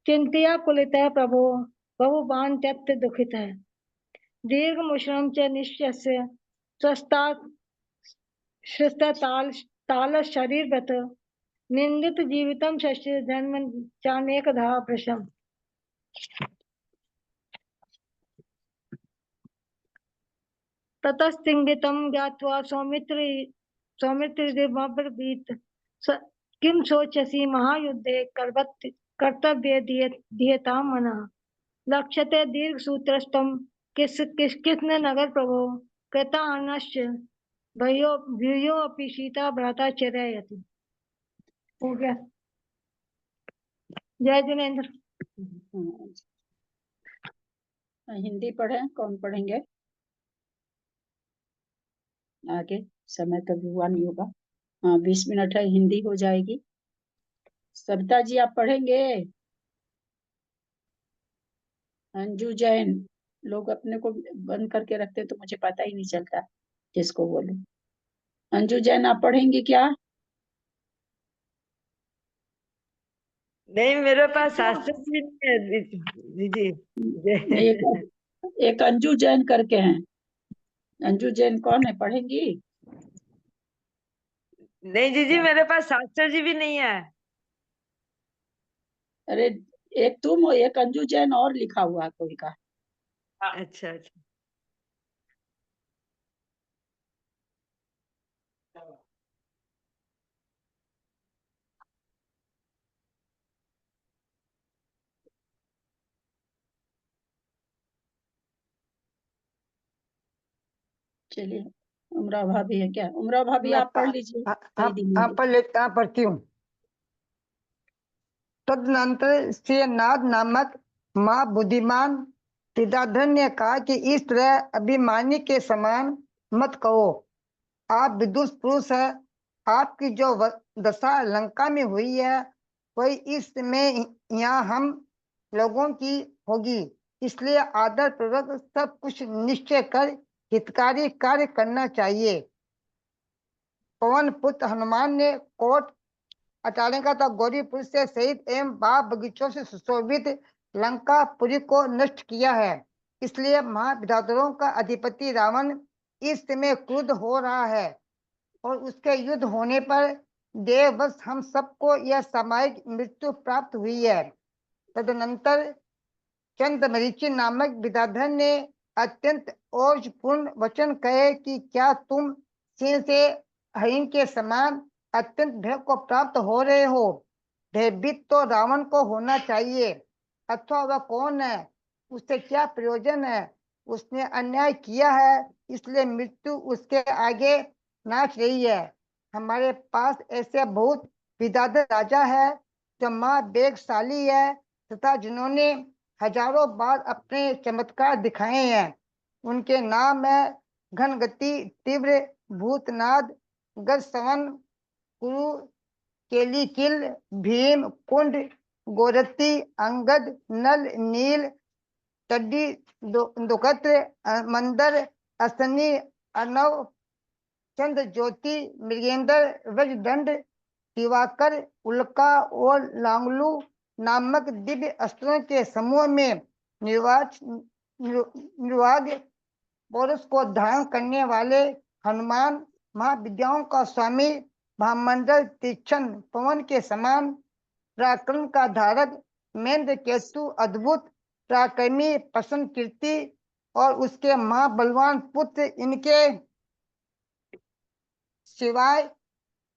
चिंतया कुलितः प्रभो बहुबान त्यक्त दुखितः दीर्घ मुश्रम च निश्चस्य ताल शरीरवत निंदित जीवितम शस्य जन्म चानेकधा भृशम ततस्तिंगितं ज्ञात्वा सौमित्रिर्ब्रवीत् किं शोचसि महायुद्धे कर्तव्ये दीयतां मनः लक्ष्यते दीर्घसूत्रस्तं किस्न नगर प्रभो कृतान्नश्च भूयो अपि सीता भ्राता चिरयति। हो गया। जय जिनेन्द्र। हिंदी पढ़े, कौन पढ़ेंगे? आगे समय कभी हुआ नहीं होगा। हाँ 20 मिनट है, हिंदी हो जाएगी। सविता जी आप पढ़ेंगे? अंजू जैन, लोग अपने को बंद करके रखते तो मुझे पता ही नहीं चलता किसको बोलूं। अंजू जैन आप पढ़ेंगी क्या? नहीं, मेरे पास शास्त्र भी नहीं है दीदी। एक अंजू जैन करके हैं। अंजू जैन कौन है, पढ़ेंगी? नहीं दीदी, मेरे पास शास्त्र जी भी नहीं है। अरे एक तुम हो, एक अंजू जैन और लिखा हुआ है कोई का। अच्छा अच्छा। चलिए, उमरा भाभी है क्या? उमरा भाभी आप पढ़ लीजिए। आप पढ़ लेते, आप पढ़ती हूँ। तदनंतर श्रीनाथ नामक महाबुद्धिमान विद्याधर ने कहा कि इस तरह अभिमानी के समान मत कहो, आप विदुष पुरुष है, आपकी जो दशा लंका में हुई है वही इस समय यहाँ हम लोगों की होगी, इसलिए आदर पूर्वक सब कुछ निश्चय कर हितकारी कार्य करना चाहिए। पवन पुत्र हनुमान ने कोट अटारने का था गौरीपुर से सहित एवं बाग बगीचों से सुशोभित लंकापुरी को नष्ट किया है, इसलिए महाविद्याधरों का अधिपति रावण इस समय क्रुद्ध हो रहा है और उसके युद्ध होने पर देववश हम सबको यह सामयिक मृत्यु प्राप्त हुई है। तदनंतर चंद्रमरीचि नामक विद्याधर ने अत्यंत ओजपूर्ण वचन कहे कि क्या तुम सिंह से हरिण के समान अत्यंत भय को प्राप्त हो रहे हो? भयभीत तो रावण को होना चाहिए, अथवा वह कौन है, उससे क्या प्रयोजन है? उसने अन्याय किया है, इसलिए मृत्यु उसके आगे नाच रही है। हमारे पास ऐसे बहुत विद्याधर राजा है जो महावेगशाली है तथा जिन्होंने हजारों बार अपने चमत्कार दिखाए हैं। उनके नाम है घनगति, तीव्र, भूतनाद, गजसवन, कुरु, केलिकिल, भीम, कुंड, गोरति, अंगद, नल, नील, टड्डी, दुकत्र, मंदर, असनी, अर्णव, चंद्र ज्योति, मृगेंद्र, वज्रदंड, दिवाकर, उल्का और लांगलू नामक दिव्य अस्त्रों के समूह में निर्वाग पौरुष को धारण करने वाले हनुमान, महाविद्याओं का स्वामी, महामंडल तीक्ष्ण पवन के समान पराक्रम का धारक मेंद्र केतु, अद्भुत पराक्रमी प्रसन्न कीर्ति और उसके महाबलवान पुत्र, इनके सिवाय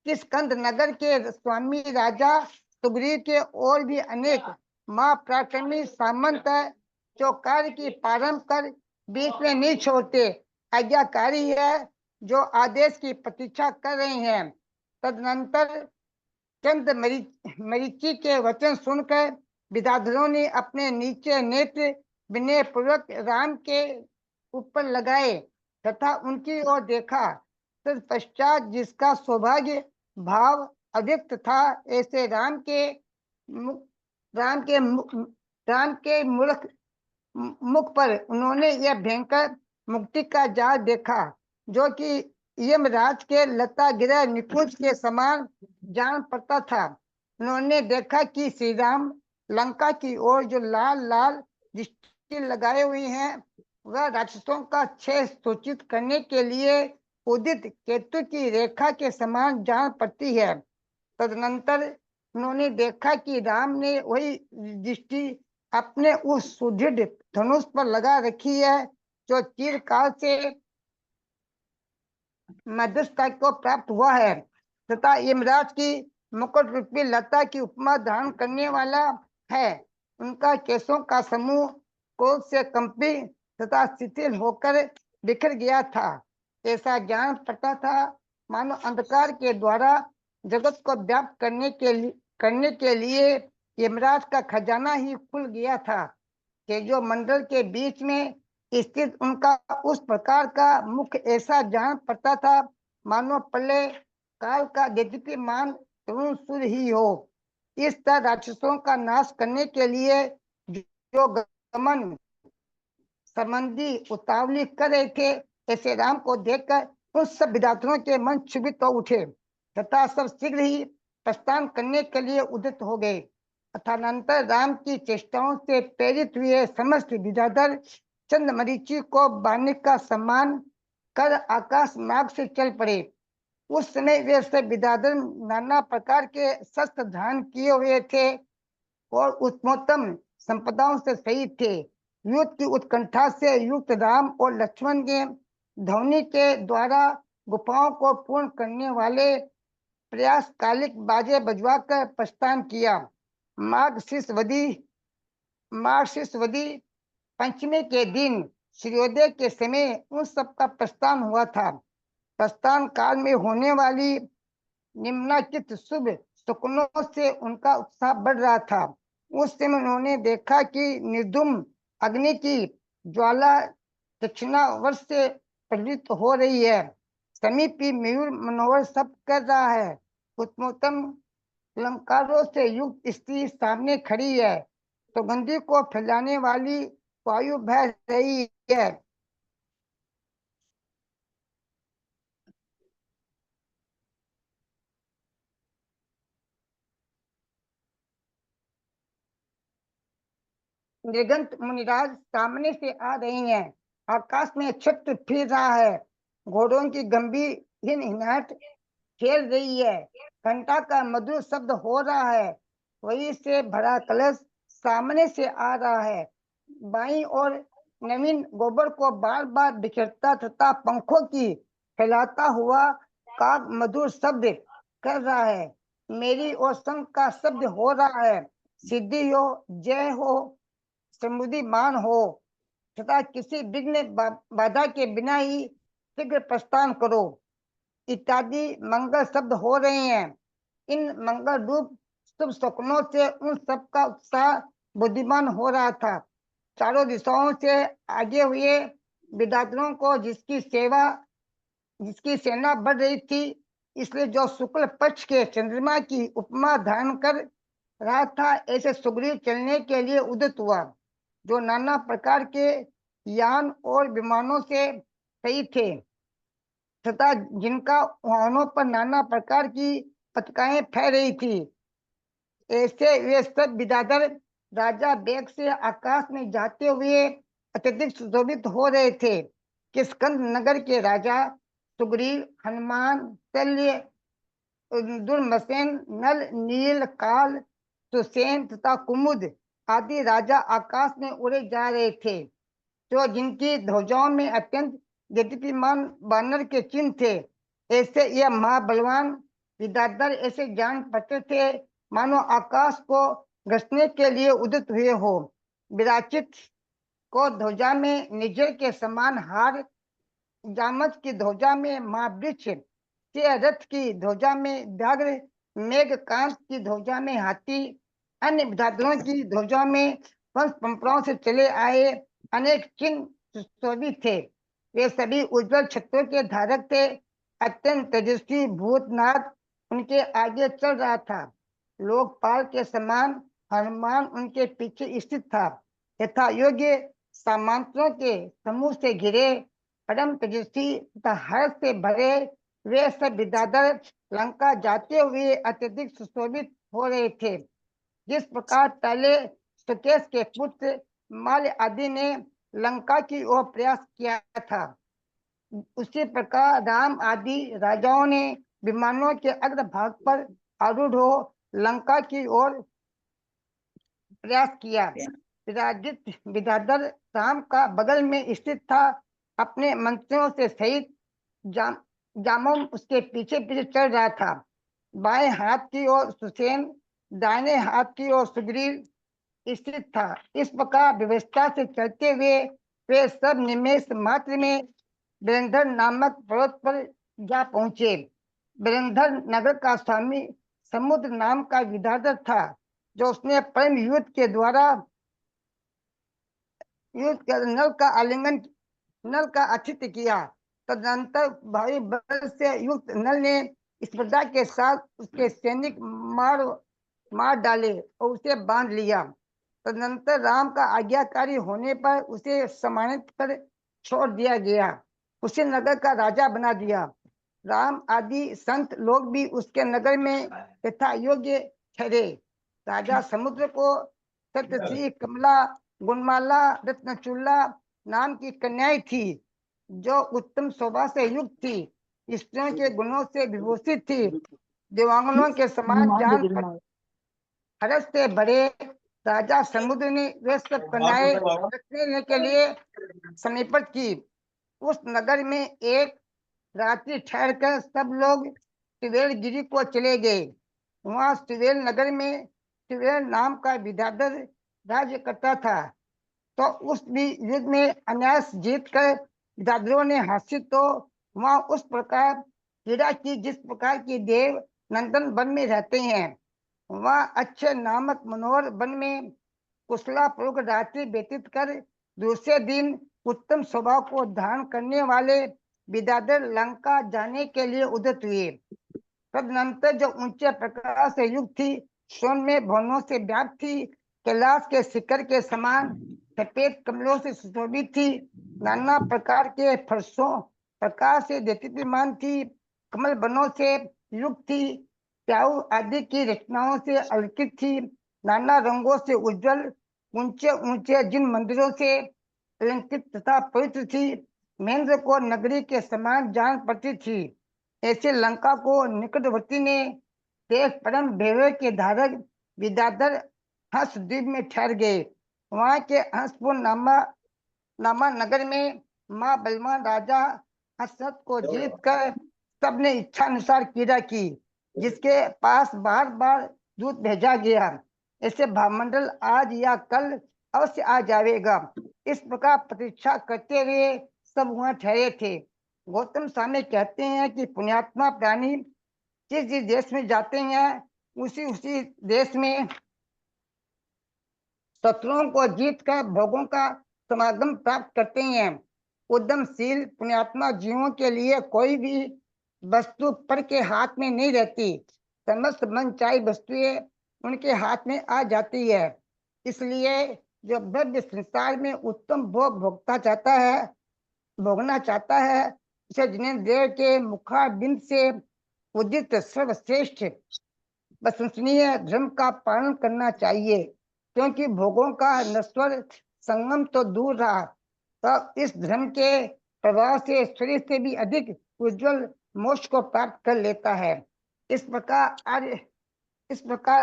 किष्किंध नगर के स्वामी राजा सुग्रीव के और भी अनेक महापराक्रमी सामंत है जो कार्य की प्रारंभ कर बीच में नहीं छोड़ते, आज्ञाकारी है जो आदेश की प्रतीक्षा कर रहे हैं। तदनंतर चंद्रमरीचि के वचन सुनकर विद्याधरों ने अपने नीचे नेत्र विनय पूर्वक राम के ऊपर लगाए तथा उनकी ओर देखा। तत्पश्चात जिसका सौभाग्य भाव अव्यक्त था, ऐसे राम के मुख पर उन्होंने यह भयंकर मुक्ति का जाल देखा जो कि यमराज के लता गिरह निकुंज के समान जान पड़ता था। उन्होंने देखा कि श्री राम लंका की ओर जो लाल लाल दृष्टि लगाए हुए हैं वह राक्षसों का क्षय सूचित करने के लिए उदित केतु की रेखा के समान जान पड़ती है। तदनंतर उन्होंने देखा कि राम ने वही दृष्टि अपने उस सुदृढ़ धनुष पर लगा रखी है जो चिरकाल से मध्यस्थता को प्राप्त हुआ है तथा यमराज की मुकुट रूपी लता की उपमा धारण करने वाला है। उनका केशों का समूह क्रोध से कंपी तथा शिथिल होकर बिखर गया था। ऐसा ज्ञान पड़ता था मानो अंधकार के द्वारा जगत को व्याप्त करने के लिए यमराज का खजाना ही खुल गया था। तेजो मंडल के बीच में स्थित उनका उस प्रकार का मुख ऐसा जान पड़ता था मानो प्रलय काल का देदीप्यमान तरुण सूर्य ही हो। इस तरह राक्षसों का नाश करने के लिए जो गमन संबंधी उतावली कर रहे थे, ऐसे राम को देखकर उस सब विद्यार्थियों के मन क्षुभित हो उठे तथा सब शीघ्र ही प्रस्थान करने के लिए उद्यत हो गए। अथानंतर राम की चेष्टाओं से प्रेरित हुए समस्त विद्याधर चंद्रमरीचि को बाने का सम्मान कर आकाश मार्ग से चल पड़े। उस समय वे सब विद्याधर नाना प्रकार के शस्त्र धारण किए हुए थे और उत्तमोत्तम संपदाओं से सहित थे। युद्ध की उत्कंठा से युक्त राम और लक्ष्मण के ध्वनि के द्वारा गुफाओं को पूर्ण करने वाले प्रयास कालिक बाजे बजवाकर प्रस्थान किया। मार्गशीर्षवदी पंचमी के दिन सूर्योदय के समय उन सब का प्रस्थान हुआ था। प्रस्थान काल में होने वाली निम्नलिखित शुभ शकुनों से उनका उत्साह बढ़ रहा था। उस समय उन्होंने देखा कि निर्धूम अग्नि की ज्वाला दक्षिणावर्त से प्रज्वलित हो रही है। समीपी मयूर मनोहर सब कर रहा है। उत्तमोत्तम अलंकारों से युक्त स्त्री सामने खड़ी है। सुगंधि को फैलाने वाली वायु बह रही है। निर्गंत मुनिराज सामने से आ रही हैं। आकाश में छत्र फिर रहा है। घोड़ों की गंभीर हिनहिनाहट खेल रही है। घंटा का मधुर शब्द हो रहा है। वही से भरा कलश सामने से आ रहा है। बाईं और नवीन गोबर को बार बार बिखरता तथा पंखों की फैलाता हुआ काग मधुर शब्द कर रहा है। मेरी और संग का शब्द हो रहा है। सिद्धि हो, जय हो, समृद्धिमान हो तथा किसी विघ्न बाधा के बिना ही शीघ्र प्रस्थान करो इत्यादि मंगल शब्द हो रहे हैं। इन मंगल रूप शुभ स्वप्नों से उन सब का उत्साह बुद्धिमान हो रहा था। चारों दिशाओं से आगे हुए विद्यार्थियों को जिसकी सेना बढ़ रही थी, इसलिए जो शुक्ल पक्ष के चंद्रमा की उपमा धारण कर रहा था, ऐसे सुग्रीव चलने के लिए उदित हुआ, जो नाना प्रकार के यान और विमानों से सही थे तथा जिनका वाहनों पर नाना प्रकार की पताकाएं फैल रही थी। ऐसे वे सब विद्याधर राजा वेग से आकाश में जाते हुए अत्यधिक सुशोभित हो रहे थे। किष्किंध नगर के राजा सुग्रीव, हनुमान, शल्य, दुर्मसेन, नल, नील, काल, सुसेन तथा कुमुद आदि राजा आकाश में उड़े जा रहे थे, जो जिनकी ध्वजाओं में अत्यंत देदीप्यमान बानर के चिन्ह थे। ऐसे यह महाबलवान विद्याधर ऐसे जान पड़ते थे मानो आकाश को घसने के लिए उदित हुए हो। विराचित को ध्वजा में निजर के समान हार, जामच की ध्वजा में महावृक्ष, के रथ की ध्वजा में व्याघ्र, मेघकांत की ध्वजा में हाथी, अन्य विद्याधरों की ध्वजा में वंश परंपराओं से चले आए अनेक चिन्ह सुशोभित थे। वे सभी उज्जवल छत्रों के धारक थे। अत्यंत तेजस्वी भूतनाथ उनके आगे चल रहा था। लोकपाल के समान हनुमान उनके पीछे स्थित था। यथा योग्य सामंतों के समूह से घिरे परम तेजस्वी तथा हर्ष से भरे वे सब विद्याधर लंका जाते हुए अत्यधिक सुशोभित हो रहे थे। जिस प्रकार पहले सुकेश के पुत्र माल्य आदि ने लंका की ओर प्रयास किया था, उसी प्रकार राम आदि राजाओं ने विमानों के अग्रभाग पर आरूढ़ हो लंका की ओर प्रयास किया। विराजित विद्याधर राम का बगल में स्थित था। अपने मंत्रियों से सहित जामों उसके पीछे पीछे चल रहा था। बाएं हाथ की ओर सुसेन, दाहिने हाथ की ओर सुग्रीव स्थित था। इस प्रकार व्यवस्था से चलते हुए वे सब निमेष मात्र में बिरंधर नामक पर्वत पर जा पहुंचे। बिरंधर नगर का स्वामी समुद्र नाम का विद्याधर था, जो उसने परम युद्ध के द्वारा नल का आलिंगन, नल का आतिथ्य किया। तदनंतर भारी बल से युक्त नल ने स्पर्धा के साथ उसके सैनिक मार डाले और उसे बांध लिया। तदनंतर राम का आज्ञाकारी होने पर उसे सम्मानित कर छोड़ दिया गया, उसे नगर का राजा बना दिया। राम आदि संत लोग भी उसके नगर में यथा योग्य ठहरे। राजा समुद्र को सत्यश्री, कमला, गुणमाला, रत्नचूला नाम की कन्याएं थी, जो उत्तम शोभा से युक्त थी, स्त्रियों के गुणों से विभूषित थी, देवांगनों के समान जान हर्ष से भरे। राजा समुद्र ने वे सब कन्याएं रखने के लिए समीपत की। उस नगर में एक रात्रि ठहरकर सब लोग त्रिवेण गिरी को चले गए। वहां त्रिवेण नगर में त्रिवेण नाम का विद्याधर राज्य करता था। तो उस भी युद्ध में अनायास जीत कर विद्याधरों ने हासिल तो वहां उस प्रकार क्रीड़ा की जिस प्रकार की देव नंदन वन में रहते हैं। वह अच्छे नामक मनोहर वन में कुशलापूर्वक रात्रि व्यतीत कर दूसरे दिन उत्तम स्वभाव को धारण करने वाले विद्याधर लंका जाने के लिए उद्यत हुए। तदनंतर जो ऊंचे प्रकाश से युक्त थी, स्वर्ण में भवनों से व्याप्त थी, कैलाश के शिखर के समान सफेद कमलों से सुशोभित थी, नाना प्रकार के फर्शों प्रकाश से दीप्तिमान थी, कमल बनों से युक्त थी, प्याऊ आदि की रचनाओं से अलंकृत थी, नाना रंगों से उज्जवल, ऊंचे ऊंचे जिन मंदिरों से अलंकृत तथा पवित्र थी, महेंद्र को नगरी के समान जान पड़ती थी। ऐसे लंका को निकटवर्ती ने देख परम भैरव के धारक विद्याधर हंसद्वीप में ठहर गए। वहां के हंसपुर नामा नगर में माँ बलवान राजा हसरत को जीत कर सबने इच्छा अनुसार क्रीड़ा की, जिसके पास बार बार दूत भेजा गया। ऐसे भावमंडल आज या कल अवश्य आ जाएगा। इस प्रकार प्रतीक्षा करते हुए सब वहां ठहरे थे। गौतम स्वामी कहते हैं कि पुण्यात्मा प्राणी जिस जिस देश में जाते हैं उसी उसी देश में शत्रुओं को जीत कर भोगों का समागम प्राप्त करते हैं। उद्यमशील पुण्यात्मा जीवों के लिए कोई भी वस्तु पर के हाथ में नहीं रहती। समस्त मनचाही वस्तुएं उनके हाथ में आ जाती है। इसलिए जो भव्य संसार में उत्तम भोग भोगना चाहता है, उसे जिनेंद्रिय के मुखारबिंद से उदित सर्वश्रेष्ठ वंशनीय धर्म का पालन करना चाहिए, क्योंकि भोगों का नश्वर संगम तो दूर रहा, तो इस धर्म के प्रभाव से शरीर से भी अधिक उज्जवल मोक्ष को प्राप्त कर लेता है। इस प्रकार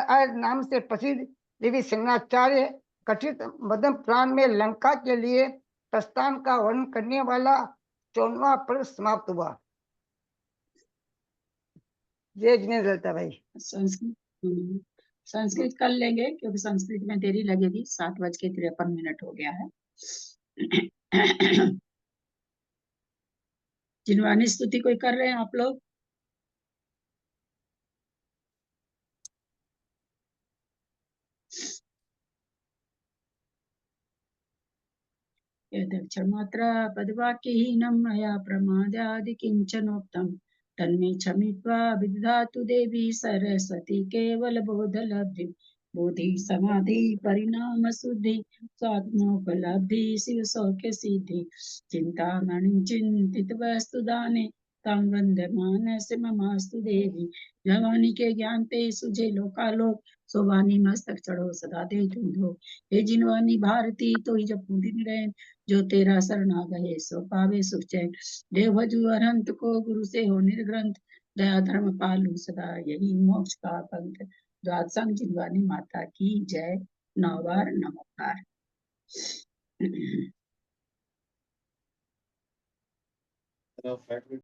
आर्य नाम से प्रसिद्ध देवी सिंहाचार्य कथित मदन पुराण में लंका के लिए प्रस्थान का वर्णन करने वाला 54वां पर्व समाप्त हुआ। जय जिनेंद्र लता भाई। संस्कृत कर लेंगे क्योंकि संस्कृत में देरी लगेगी। 7:53 हो गया है। जिनवानी स्तुति कोई कर रहे हैं आप लोग? यदक्षरमात्रा पदवाक्यहीनं मया प्रमादादि किञ्चनोक्तं तन्मे क्षमित्वा विदधातु देवी सरस्वती केवलबोधलब्धिं। बोधि समाधि परिणाम शुद्धि स्वात्मोपलब्धि शिव सौख्य सिद्धि। चिंतामणि चिंतित वस्तु दाने तम वंदमानस्य ममास्तु देवी। जवानी के ज्ञान ते सुझे लोकालोक सोवानी मस्तक चढ़ो सदा दे तुम धो। हे जिनवानी भारती तो ही जब दिन रहे जो तेरा शरणा गए सो पावे सुख चैन। देव भजु अरहंत को गुरु से हो निर्ग्रंथ दया धर्म पालू सदा यही मोक्ष का पंथ। द्वादशांग जिनवानी माता की जय। 9 बार नमस्कार।